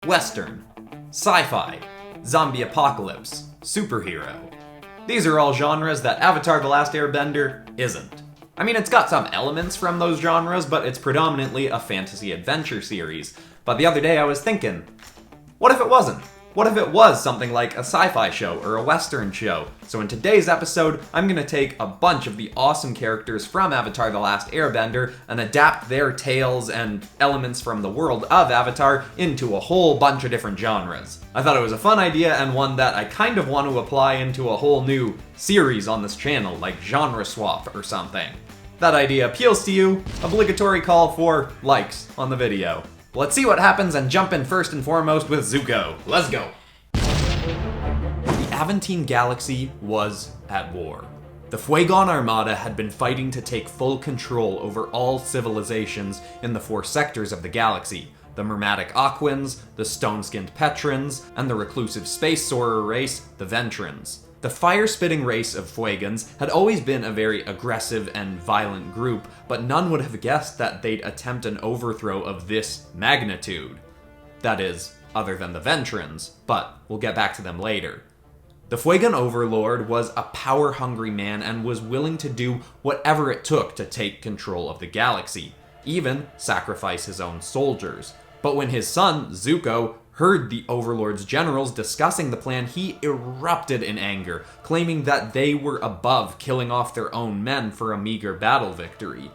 Western, Sci-fi, Zombie Apocalypse, Superhero. These are all genres that Avatar The Last Airbender isn't. I mean, it's got some elements from those genres, but it's predominantly a fantasy adventure series. But the other day I was thinking, what if it wasn't? What if it was something like a sci-fi show or a western show? So in today's episode, I'm gonna take a bunch of the awesome characters from Avatar The Last Airbender and adapt their tales and elements from the world of Avatar into a whole bunch of different genres. I thought it was a fun idea and one that I kind of want to apply into a whole new series on this channel, like Genre Swap or something. If that idea appeals to you, obligatory call for likes on the video. Let's see what happens and jump in first and foremost with Zuko. Let's go! The Aventine Galaxy was at war. The Fuegon Armada had been fighting to take full control over all civilizations in the 4 sectors of the galaxy: the Mermatic Aquans, the Stone-Skinned Petrans, and the reclusive space soarer race, the Ventrans. The fire-spitting race of Fuegans had always been a very aggressive and violent group, but none would have guessed that they'd attempt an overthrow of this magnitude. That is, other than the Ventrans, but we'll get back to them later. The Fuegan Overlord was a power-hungry man and was willing to do whatever it took to take control of the galaxy, even sacrifice his own soldiers. But when his son, Zuko, heard the Overlord's generals discussing the plan, he erupted in anger, claiming that they were above killing off their own men for a meager battle victory.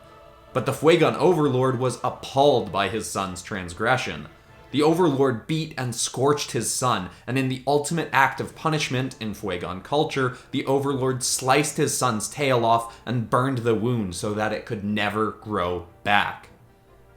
But the Fuegan Overlord was appalled by his son's transgression. The Overlord beat and scorched his son, and in the ultimate act of punishment in Fuegan culture, the Overlord sliced his son's tail off and burned the wound so that it could never grow back.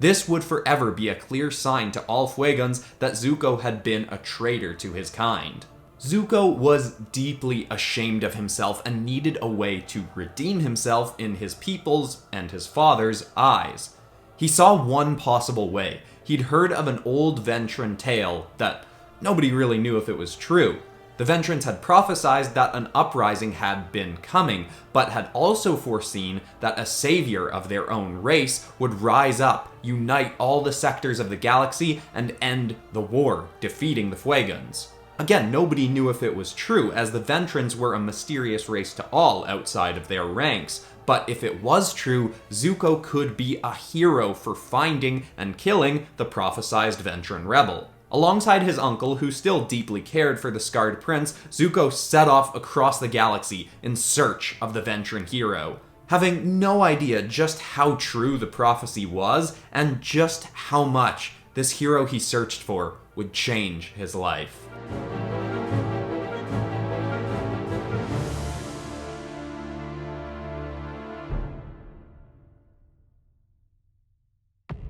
This would forever be a clear sign to all Fuegans that Zuko had been a traitor to his kind. Zuko was deeply ashamed of himself and needed a way to redeem himself in his people's and his father's eyes. He saw one possible way. He'd heard of an old Ventran tale that nobody really knew if it was true. The Ventrans had prophesied that an uprising had been coming, but had also foreseen that a savior of their own race would rise up, unite all the sectors of the galaxy, and end the war, defeating the Fuegans. Again, nobody knew if it was true, as the Ventrans were a mysterious race to all outside of their ranks. But if it was true, Zuko could be a hero for finding and killing the prophesized Ventran rebel. Alongside his uncle, who still deeply cared for the scarred prince, Zuko set off across the galaxy in search of the Ventran hero, having no idea just how true the prophecy was and just how much this hero he searched for would change his life.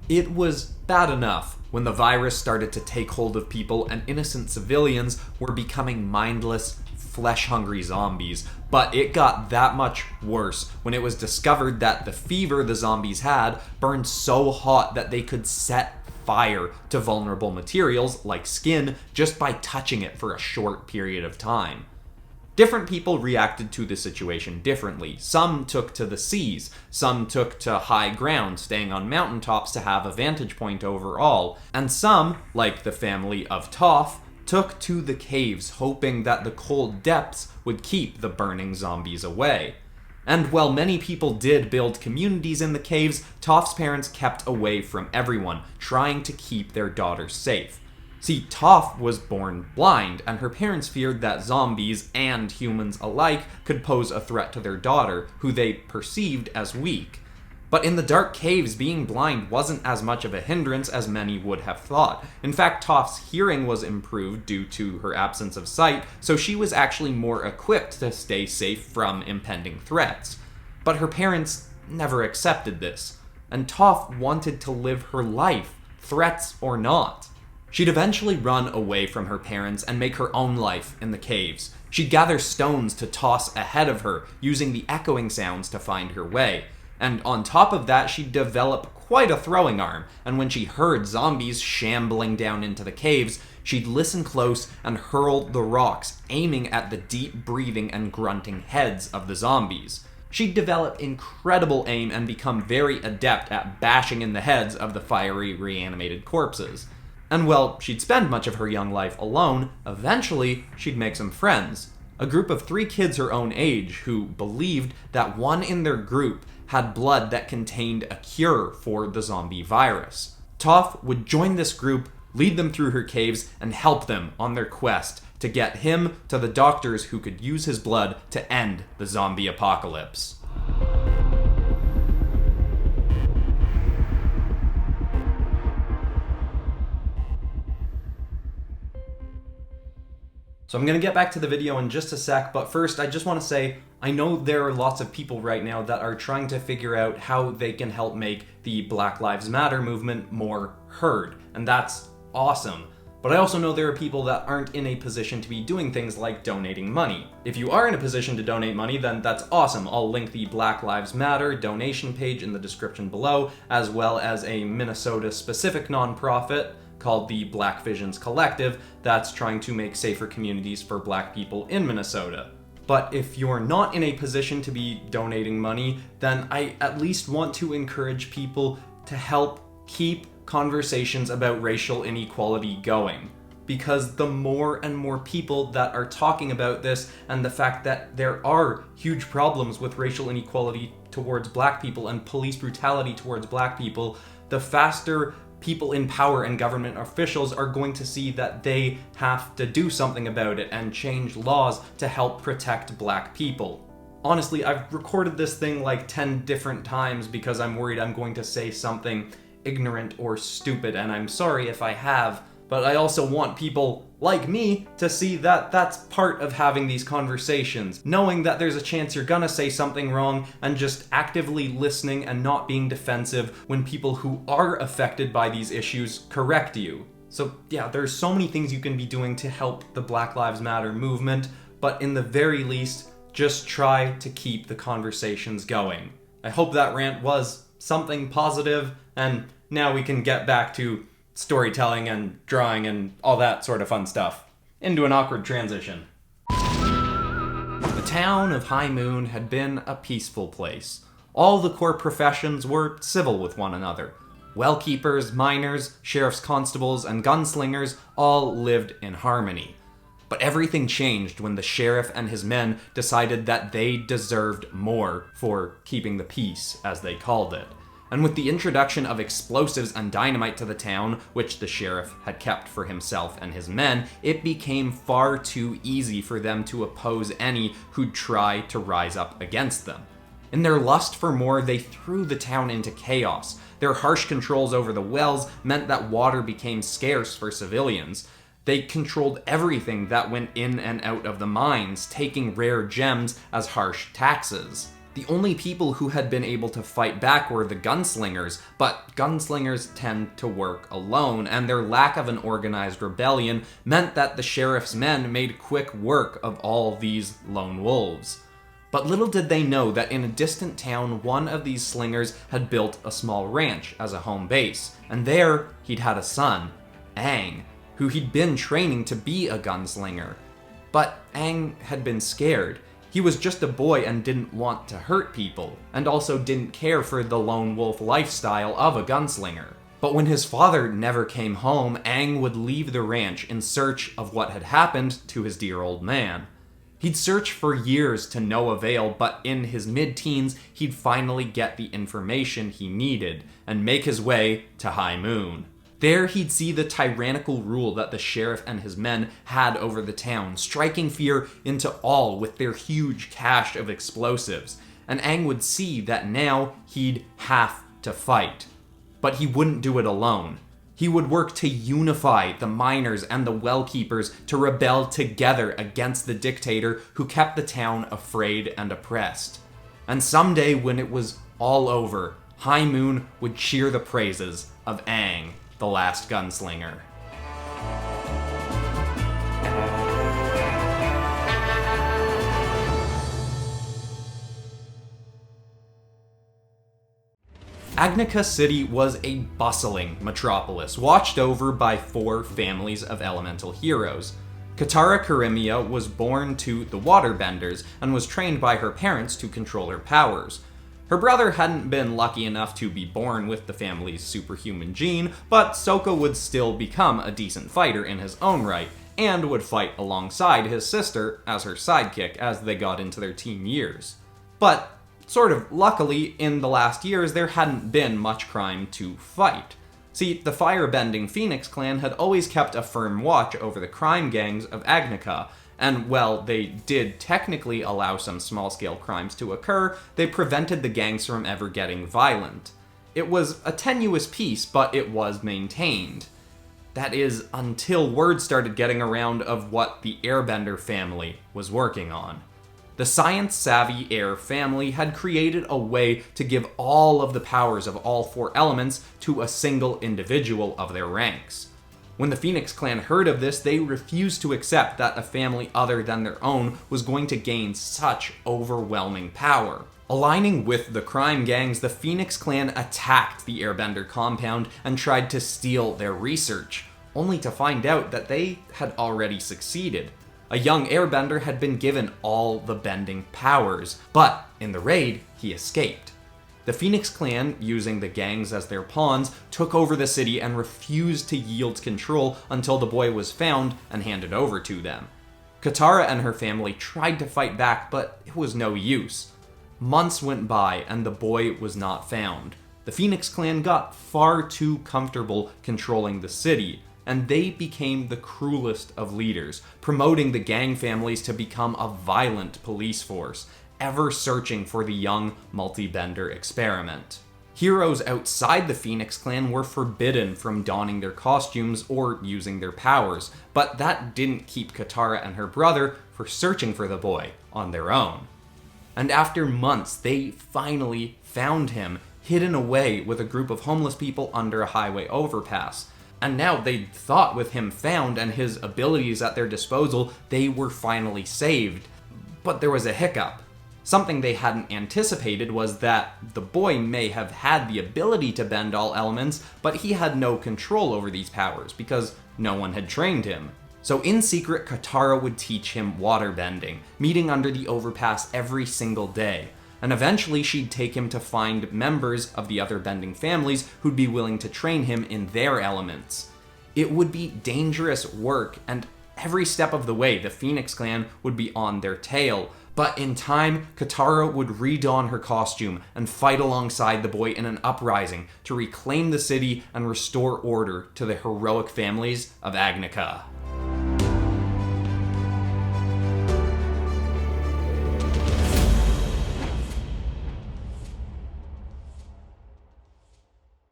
It was bad enough when the virus started to take hold of people and innocent civilians were becoming mindless, flesh-hungry zombies, but it got that much worse when it was discovered that the fever the zombies had burned so hot that they could set fire to vulnerable materials like skin just by touching it for a short period of time. Different people reacted to the situation differently. Some took to the seas, some took to high ground, staying on mountaintops to have a vantage point over all, and some, like the family of Toph, took to the caves, hoping that the cold depths would keep the burning zombies away. And while many people did build communities in the caves, Toph's parents kept away from everyone, trying to keep their daughter safe. See, Toph was born blind, and her parents feared that zombies and humans alike could pose a threat to their daughter, who they perceived as weak. But in the dark caves, being blind wasn't as much of a hindrance as many would have thought. In fact, Toph's hearing was improved due to her absence of sight, so she was actually more equipped to stay safe from impending threats. But her parents never accepted this, and Toph wanted to live her life, threats or not. She'd eventually run away from her parents and make her own life in the caves. She'd gather stones to toss ahead of her, using the echoing sounds to find her way. And on top of that, she'd develop quite a throwing arm, and when she heard zombies shambling down into the caves, she'd listen close and hurl the rocks, aiming at the deep breathing and grunting heads of the zombies. She'd develop incredible aim and become very adept at bashing in the heads of the fiery reanimated corpses. And while she'd spend much of her young life alone, eventually she'd make some friends. A group of 3 kids her own age who believed that one in their group had blood that contained a cure for the zombie virus. Toph would join this group, lead them through her caves, and help them on their quest to get him to the doctors who could use his blood to end the zombie apocalypse. So I'm going to get back to the video in just a sec, but first I just want to say, I know there are lots of people right now that are trying to figure out how they can help make the Black Lives Matter movement more heard, and that's awesome. But I also know there are people that aren't in a position to be doing things like donating money. If you are in a position to donate money, then that's awesome. I'll link the Black Lives Matter donation page in the description below, as well as a Minnesota-specific nonprofit called the Black Visions Collective that's trying to make safer communities for Black people in Minnesota. But if you're not in a position to be donating money, then I at least want to encourage people to help keep conversations about racial inequality going. Because the more and more people that are talking about this, and the fact that there are huge problems with racial inequality towards Black people and police brutality towards Black people, the faster people in power and government officials are going to see that they have to do something about it and change laws to help protect Black people. Honestly, I've recorded this thing like 10 different times because I'm worried I'm going to say something ignorant or stupid, and I'm sorry if I have, but I also want people like me to see that that's part of having these conversations, knowing that there's a chance you're gonna say something wrong, and just actively listening and not being defensive when people who are affected by these issues correct you. So yeah, there's so many things you can be doing to help the Black Lives Matter movement, but in the very least, just try to keep the conversations going. I hope that rant was something positive, and now we can get back to storytelling and drawing and all that sort of fun stuff. Into an awkward transition. The town of High Moon had been a peaceful place. All the core professions were civil with one another. Well-keepers, miners, sheriff's constables, and gunslingers all lived in harmony. But everything changed when the sheriff and his men decided that they deserved more for keeping the peace, as they called it. And with the introduction of explosives and dynamite to the town, which the sheriff had kept for himself and his men, it became far too easy for them to oppose any who'd try to rise up against them. In their lust for more, they threw the town into chaos. Their harsh controls over the wells meant that water became scarce for civilians. They controlled everything that went in and out of the mines, taking rare gems as harsh taxes. The only people who had been able to fight back were the gunslingers, but gunslingers tend to work alone, and their lack of an organized rebellion meant that the sheriff's men made quick work of all these lone wolves. But little did they know that in a distant town, one of these slingers had built a small ranch as a home base, and there he'd had a son, Aang, who he'd been training to be a gunslinger. But Aang had been scared. He was just a boy and didn't want to hurt people, and also didn't care for the lone wolf lifestyle of a gunslinger. But when his father never came home, Aang would leave the ranch in search of what had happened to his dear old man. He'd search for years to no avail, but in his mid-teens, he'd finally get the information he needed and make his way to High Moon. There he'd see the tyrannical rule that the sheriff and his men had over the town, striking fear into all with their huge cache of explosives. And Aang would see that now he'd have to fight. But he wouldn't do it alone. He would work to unify the miners and the well-keepers to rebel together against the dictator who kept the town afraid and oppressed. And someday when it was all over, High Moon would cheer the praises of Aang, the last gunslinger. Agnica City was a bustling metropolis, watched over by 4 families of elemental heroes. Katara Karimia was born to the Waterbenders and was trained by her parents to control her powers. Her brother hadn't been lucky enough to be born with the family's superhuman gene, but Sokka would still become a decent fighter in his own right, and would fight alongside his sister as her sidekick as they got into their teen years. But, sort of luckily, in the last years there hadn't been much crime to fight. See, the firebending Phoenix clan had always kept a firm watch over the crime gangs of Agnica, and while they did technically allow some small-scale crimes to occur, they prevented the gangs from ever getting violent. It was a tenuous peace, but it was maintained. That is, until word started getting around of what the Airbender family was working on. The science-savvy Air family had created a way to give all of the powers of all four elements to a single individual of their ranks. When the Phoenix clan heard of this, they refused to accept that a family other than their own was going to gain such overwhelming power. Aligning with the crime gangs, the Phoenix clan attacked the Airbender compound and tried to steal their research, only to find out that they had already succeeded. A young Airbender had been given all the bending powers, but in the raid, he escaped. The Phoenix clan, using the gangs as their pawns, took over the city and refused to yield control until the boy was found and handed over to them. Katara and her family tried to fight back, but it was no use. Months went by and the boy was not found. The Phoenix clan got far too comfortable controlling the city, and they became the cruelest of leaders, promoting the gang families to become a violent police force, ever searching for the young multi-bender experiment. Heroes outside the Phoenix clan were forbidden from donning their costumes or using their powers, but that didn't keep Katara and her brother from searching for the boy on their own. And after months, they finally found him, hidden away with a group of homeless people under a highway overpass. And now they thought with him found and his abilities at their disposal, they were finally saved. But there was a hiccup. Something they hadn't anticipated was that the boy may have had the ability to bend all elements, but he had no control over these powers because no one had trained him. So in secret, Katara would teach him water bending, meeting under the overpass every single day. And eventually she'd take him to find members of the other bending families who'd be willing to train him in their elements. It would be dangerous work, and every step of the way the Phoenix clan would be on their tail. But in time, Katara would redon her costume and fight alongside the boy in an uprising to reclaim the city and restore order to the heroic families of Agnica.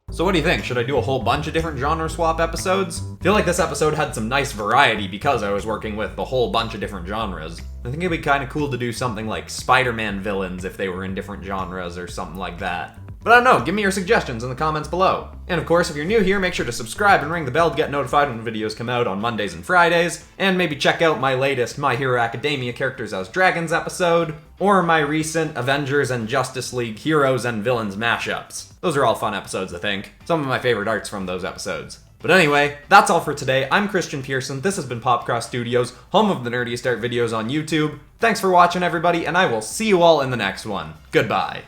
So what do you think? Should I do a whole bunch of different genre swap episodes? I feel like this episode had some nice variety because I was working with a whole bunch of different genres. I think it'd be kind of cool to do something like Spider-Man villains if they were in different genres or something like that. But I don't know, give me your suggestions in the comments below. And of course, if you're new here, make sure to subscribe and ring the bell to get notified when videos come out on Mondays and Fridays. And maybe check out my latest My Hero Academia Characters as Dragons episode, or my recent Avengers and Justice League Heroes and Villains mashups. Those are all fun episodes, I think. Some of my favorite arts from those episodes. But anyway, that's all for today. I'm Christian Pearson. This has been PopCross Studios, home of the nerdiest art videos on YouTube. Thanks for watching, everybody, and I will see you all in the next one. Goodbye.